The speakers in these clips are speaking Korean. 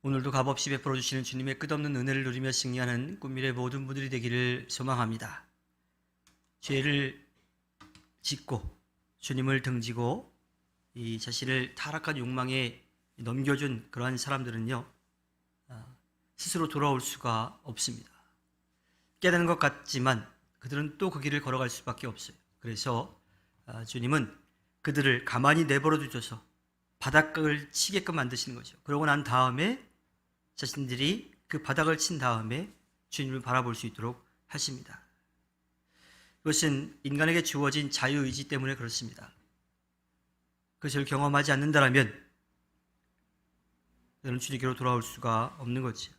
오늘도 값없이 베풀어 주시는 주님의 끝없는 은혜를 누리며 승리하는 꿈미래 모든 분들이 되기를 소망합니다. 죄를 짓고 주님을 등지고 이 자신을 타락한 욕망에 넘겨준 그러한 사람들은요, 스스로 돌아올 수가 없습니다. 깨닫는 것 같지만 그들은 또 그 길을 걸어갈 수밖에 없어요. 그래서 주님은 그들을 가만히 내버려 두셔서 바닥을 치게끔 만드시는 거죠. 그러고 난 다음에 자신들이 그 바닥을 친 다음에 주님을 바라볼 수 있도록 하십니다. 이것은 인간에게 주어진 자유의지 때문에 그렇습니다. 그것을 경험하지 않는다면 그들은 주님께로 돌아올 수가 없는 거죠.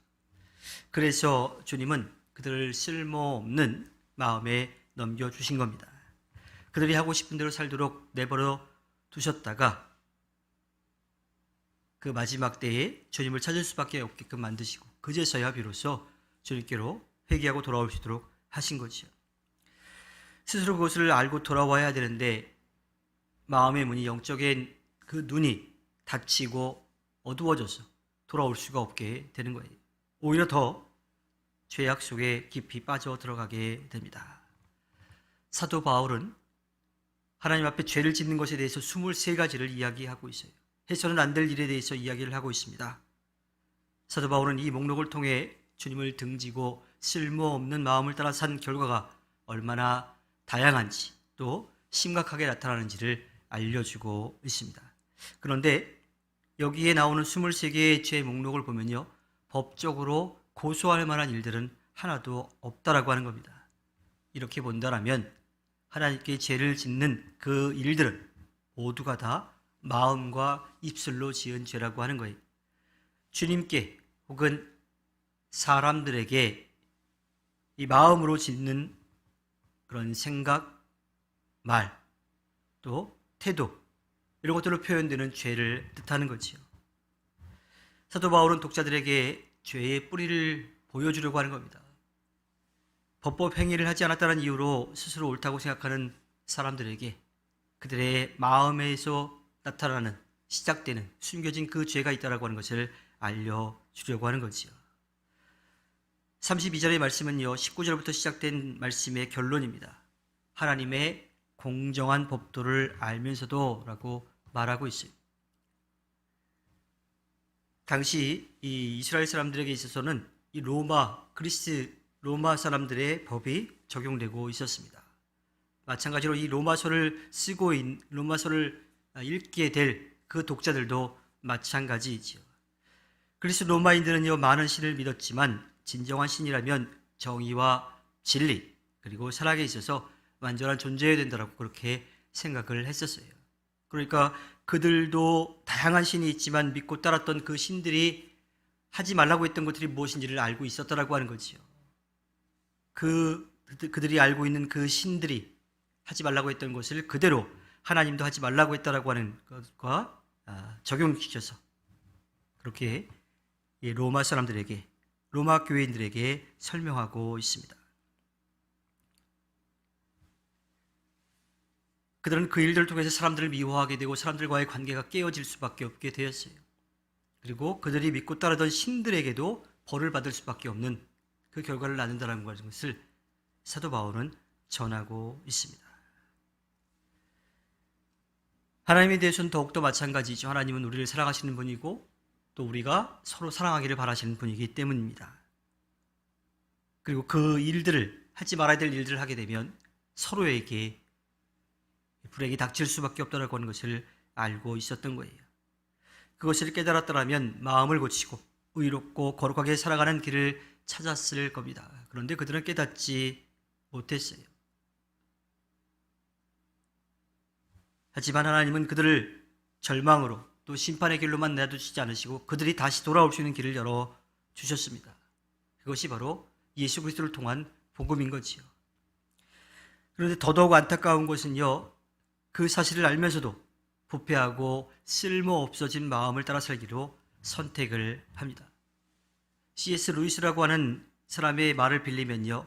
그래서 주님은 그들을 쓸모없는 마음에 넘겨주신 겁니다. 그들이 하고 싶은 대로 살도록 내버려 두셨다가 그 마지막 때에 주님을 찾을 수밖에 없게끔 만드시고 그제서야 비로소 주님께로 회개하고 돌아올 수 있도록 하신 거죠. 스스로 그것을 알고 돌아와야 되는데 마음의 문이, 영적인 그 눈이 닫히고 어두워져서 돌아올 수가 없게 되는 거예요. 오히려 더 죄악 속에 깊이 빠져 들어가게 됩니다. 사도 바울은 하나님 앞에 죄를 짓는 것에 대해서 23가지를 이야기하고 있어요. 해서는 안 될 일에 대해서 이야기를 하고 있습니다. 사도 바울은 이 목록을 통해 주님을 등지고 쓸모없는 마음을 따라 산 결과가 얼마나 다양한지 또 심각하게 나타나는지를 알려주고 있습니다. 그런데 여기에 나오는 23개의 죄 목록을 보면요, 법적으로 고소할 만한 일들은 하나도 없다라고 하는 겁니다. 이렇게 본다라면 하나님께 죄를 짓는 그 일들은 모두가 다 마음과 입술로 지은 죄라고 하는 거예요. 주님께 혹은 사람들에게 이 마음으로 짓는 그런 생각, 말, 또 태도, 이런 것들로 표현되는 죄를 뜻하는 거지요. 사도 바울은 독자들에게 죄의 뿌리를 보여주려고 하는 겁니다. 법법 행위를 하지 않았다는 이유로 스스로 옳다고 생각하는 사람들에게 그들의 마음에서 나타나는, 시작되는, 숨겨진 그 죄가 있다라고 하는 것을 알려주려고 하는 거지요. 32절의 말씀은요, 19절부터 시작된 말씀의 결론입니다. 하나님의 공정한 법도를 알면서도 라고 말하고 있어요. 당시 이 이스라엘 사람들에게 있어서는 이 로마 사람들의 법이 적용되고 있었습니다. 마찬가지로 이 로마서를 읽게 될 그 독자들도 마찬가지이지요. 그래서 로마인들은요, 많은 신을 믿었지만 진정한 신이라면 정의와 진리 그리고 사랑에 있어서 완전한 존재여야 된다고 그렇게 생각을 했었어요. 그러니까 그들도 다양한 신이 있지만 믿고 따랐던 그 신들이 하지 말라고 했던 것들이 무엇인지를 알고 있었다라고 하는 거지요. 그들이 알고 있는 그 신들이 하지 말라고 했던 것을 그대로 하나님도 하지 말라고 했다라고 하는 것과 적용시켜서 그렇게 로마 사람들에게, 로마 교회인들에게 설명하고 있습니다. 그들은 그 일들을 통해서 사람들을 미워하게 되고 사람들과의 관계가 깨어질 수밖에 없게 되었어요. 그리고 그들이 믿고 따르던 신들에게도 벌을 받을 수밖에 없는 그 결과를 낳는다는 것을 사도 바울은 전하고 있습니다. 하나님에 대해서는 더욱더 마찬가지죠. 하나님은 우리를 사랑하시는 분이고 또 우리가 서로 사랑하기를 바라시는 분이기 때문입니다. 그리고 그 일들을, 하지 말아야 될 일들을 하게 되면 서로에게 불행이 닥칠 수밖에 없다고 하는 것을 알고 있었던 거예요. 그것을 깨달았더라면 마음을 고치고 의롭고 거룩하게 살아가는 길을 찾았을 겁니다. 그런데 그들은 깨닫지 못했어요. 하지만 하나님은 그들을 절망으로 또 심판의 길로만 내두시지 않으시고 그들이 다시 돌아올 수 있는 길을 열어주셨습니다. 그것이 바로 예수 그리스도를 통한 복음인 거지요. 그런데 더더욱 안타까운 것은요, 그 사실을 알면서도 부패하고 쓸모없어진 마음을 따라 살기로 선택을 합니다. C.S. 루이스라고 하는 사람의 말을 빌리면요,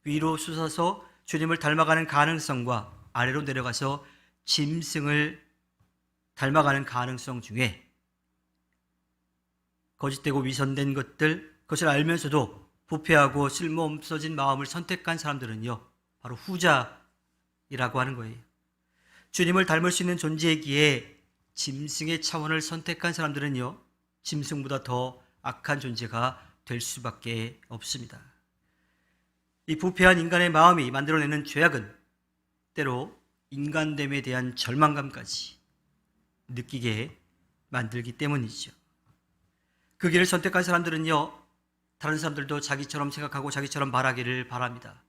위로 솟아서 주님을 닮아가는 가능성과 아래로 내려가서 짐승을 닮아가는 가능성 중에 거짓되고 위선된 것들, 그것을 알면서도 부패하고 쓸모없어진 마음을 선택한 사람들은요, 바로 후자이라고 하는 거예요. 주님을 닮을 수 있는 존재이기에 짐승의 차원을 선택한 사람들은요, 짐승보다 더 악한 존재가 될 수밖에 없습니다. 이 부패한 인간의 마음이 만들어내는 죄악은 때로 인간됨에 대한 절망감까지 느끼게 만들기 때문이죠. 그 길을 선택한 사람들은요, 다른 사람들도 자기처럼 생각하고 자기처럼 말하기를 바랍니다.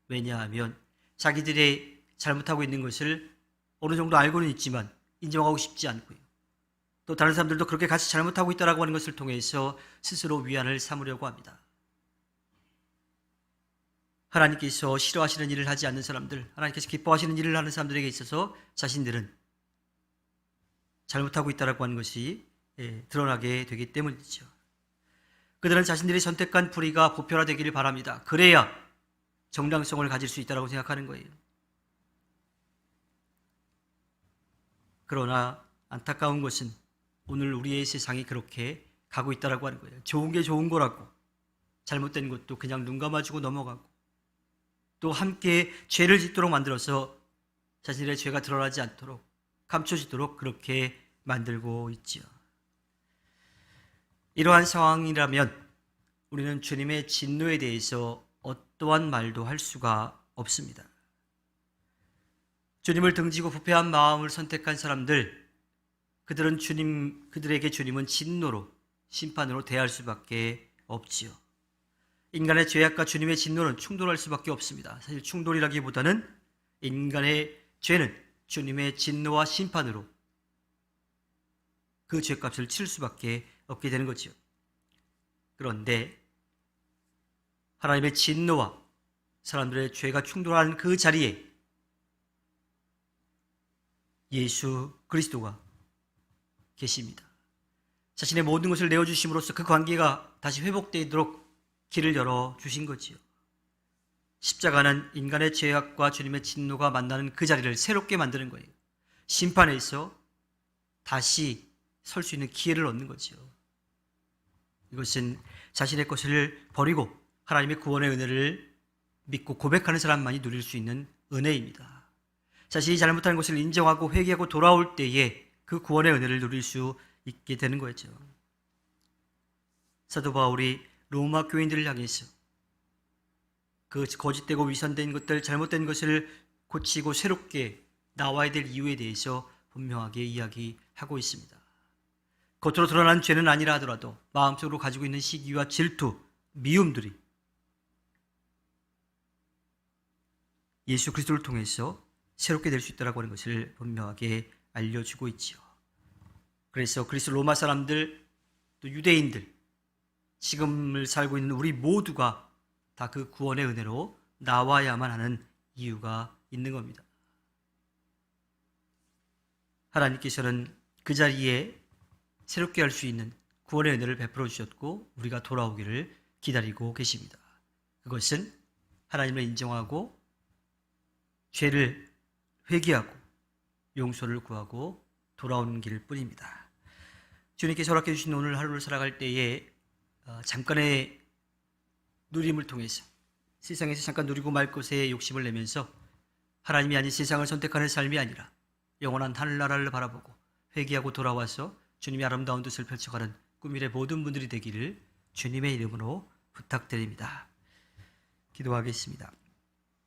왜냐하면 자기들이 잘못하고 있는 것을 어느 정도 알고는 있지만 인정하고 싶지 않고요. 또 다른 사람들도 그렇게 같이 잘못하고 있다고 하는 것을 통해서 스스로 위안을 삼으려고 합니다. 하나님께서 싫어하시는 일을 하지 않는 사람들, 하나님께서 기뻐하시는 일을 하는 사람들에게 있어서 자신들은 잘못하고 있다고 하는 것이 드러나게 되기 때문이죠. 그들은 자신들이 선택한 불의가 보편화되기를 바랍니다. 그래야 정당성을 가질 수 있다고 생각하는 거예요. 그러나 안타까운 것은 오늘 우리의 세상이 그렇게 가고 있다고 하는 거예요. 좋은 게 좋은 거라고, 잘못된 것도 그냥 눈 감아주고 넘어가고, 또 함께 죄를 짓도록 만들어서 자신의 죄가 드러나지 않도록 감춰지도록 그렇게 만들고 있지요. 이러한 상황이라면 우리는 주님의 진노에 대해서 어떠한 말도 할 수가 없습니다. 주님을 등지고 부패한 마음을 선택한 사람들, 그들에게 주님은 진노로, 심판으로 대할 수밖에 없지요. 인간의 죄악과 주님의 진노는 충돌할 수밖에 없습니다. 사실 충돌이라기보다는 인간의 죄는 주님의 진노와 심판으로 그 죄값을 치를 수밖에 없게 되는 거죠. 그런데 하나님의 진노와 사람들의 죄가 충돌하는 그 자리에 예수 그리스도가 계십니다. 자신의 모든 것을 내어주심으로써 그 관계가 다시 회복되도록 길을 열어주신 거지요. 십자가는 인간의 죄악과 주님의 진노가 만나는 그 자리를 새롭게 만드는 거예요. 심판에서 다시 설 수 있는 기회를 얻는 거죠. 이것은 자신의 것을 버리고 하나님의 구원의 은혜를 믿고 고백하는 사람만이 누릴 수 있는 은혜입니다. 자신이 잘못한 것을 인정하고 회개하고 돌아올 때에 그 구원의 은혜를 누릴 수 있게 되는 거죠. 사도 바울이 로마 교인들을 향해서 그 거짓되고 위선된 것들, 잘못된 것을 고치고 새롭게 나와야 될 이유에 대해서 분명하게 이야기하고 있습니다. 겉으로 드러난 죄는 아니라 하더라도 마음속으로 가지고 있는 시기와 질투, 미움들이 예수 그리스도를 통해서 새롭게 될 수 있다고 하는 것을 분명하게 알려주고 있지요. 그래서 그리스 로마 사람들, 또 유대인들, 지금을 살고 있는 우리 모두가 다 그 구원의 은혜로 나와야만 하는 이유가 있는 겁니다. 하나님께서는 그 자리에 새롭게 할 수 있는 구원의 은혜를 베풀어 주셨고 우리가 돌아오기를 기다리고 계십니다. 그것은 하나님을 인정하고 죄를 회개하고 용서를 구하고 돌아오는 길 뿐입니다. 주님께서 허락해 주신 오늘 하루를 살아갈 때에 잠깐의 누림을 통해서 세상에서 잠깐 누리고 말 것에 욕심을 내면서 하나님이 아닌 세상을 선택하는 삶이 아니라 영원한 하늘나라를 바라보고 회개하고 돌아와서 주님의 아름다운 뜻을 펼쳐가는 꿈일의 모든 분들이 되기를 주님의 이름으로 부탁드립니다. 기도하겠습니다.